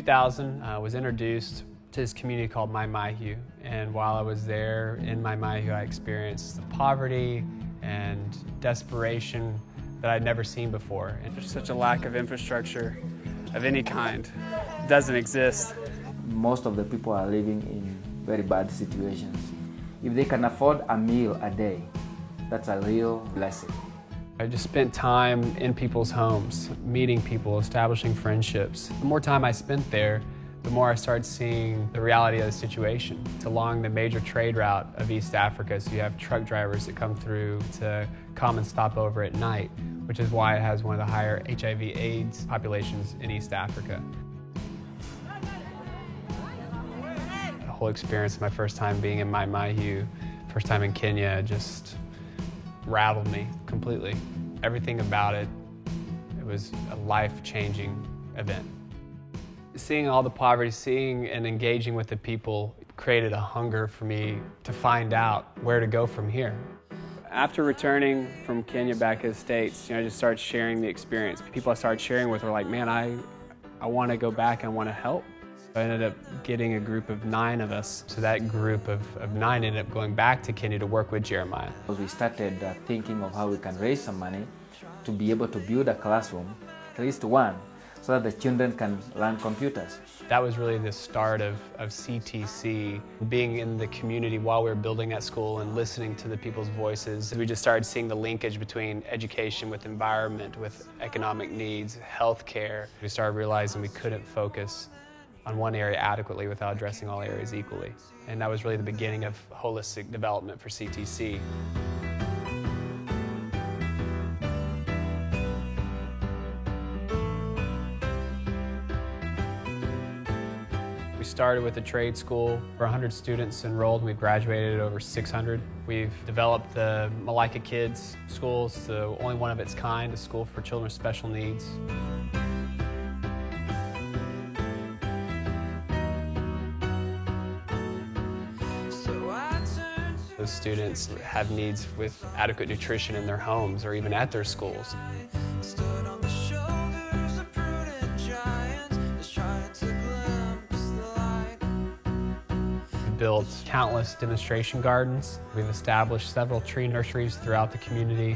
2000, I was introduced to this community called Maai Mahiu, and while I was there in Maai Mahiu, I experienced the poverty and desperation that I'd never seen before. And there's such a lack of infrastructure of any kind. It doesn't exist. Most of the people are living in very bad situations. If they can afford a meal a day, that's a real blessing. I just spent time in people's homes, meeting people, establishing friendships. The more time I spent there, the more I started seeing the reality of the situation. It's along the major trade route of East Africa, so you have truck drivers that come through to come and stop over at night, which is why it has one of the higher HIV/AIDS populations in East Africa. The whole experience, my first time being in Maai Mahiu, first time in Kenya, just rattled me completely. Everything about it, it was a life-changing event. Seeing all the poverty, seeing and engaging with the people created a hunger for me to find out where to go from here. After returning from Kenya back to the States, I just started sharing the experience. People I started sharing with were like, man, I want to go back and I want to help. I ended up getting a group of 9 of us. So that group of 9 ended up going back to Kenya to work with Jeremiah. We started thinking of how we can raise some money to be able to build a classroom, at least one, so that the children can learn computers. That was really the start of CTC, being in the community while we were building that school and listening to the people's voices. We just started seeing the linkage between education with environment, with economic needs, healthcare. We started realizing we couldn't focus on one area adequately without addressing all areas equally. And that was really the beginning of holistic development for CTC. We started with a trade school for 100 students enrolled. We've graduated over 600. We've developed the Malika Kids School. It's the only one of its kind, a school for children with special needs. Those students have needs with adequate nutrition in their homes or even at their schools. We've built countless demonstration gardens. We've established several tree nurseries throughout the community.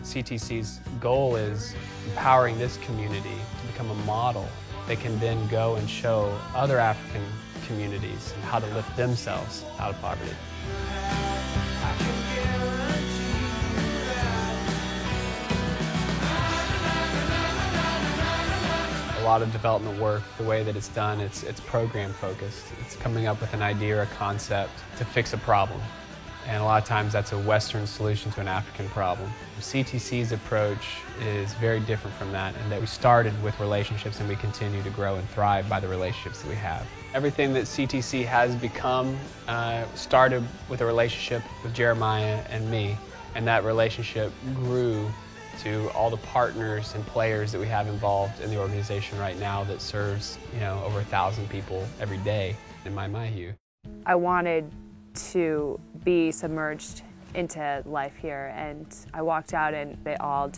CTC's goal is empowering this community to become a model. They can then go and show other African communities how to lift themselves out of poverty. A lot of development work, the way that it's done, it's program focused. It's coming up with an idea or a concept to fix a problem. And a lot of times that's a Western solution to an African problem. CTC's approach is very different from that, in that we started with relationships and we continue to grow and thrive by the relationships that we have. Everything that CTC has become started with a relationship with Jeremiah and me, and that relationship grew to all the partners and players that we have involved in the organization right now that serves over 1,000 people every day in Maai Mahiu. I wanted to be submerged into life here, and I walked out and they all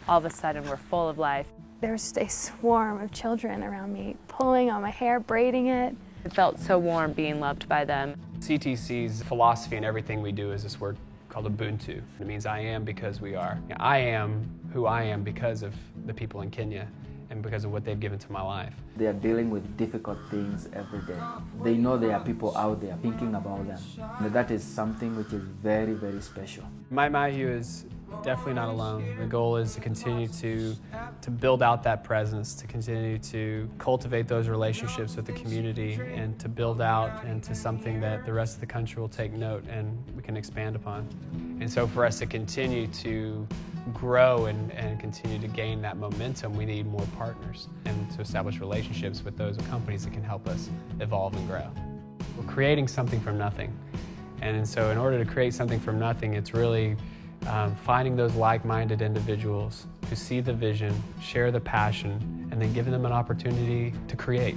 of a sudden were full of life. There was just a swarm of children around me, pulling on my hair, braiding it. It felt so warm being loved by them. CTC's philosophy in everything we do is this word called Ubuntu. It means I am because we are. I am who I am because of the people in Kenya and because of what they've given to my life. They are dealing with difficult things every day. They know there are people out there thinking about them. And that is something which is very, very special. Maai Mahiu is definitely not alone. The goal is to continue to build out that presence, to continue to cultivate those relationships with the community, and to build out into something that the rest of the country will take note and we can expand upon. And so for us to continue to grow and continue to gain that momentum, we need more partners and to establish relationships with those companies that can help us evolve and grow. We're creating something from nothing. And so in order to create something from nothing, it's really finding those like-minded individuals who see the vision, share the passion, and then giving them an opportunity to create.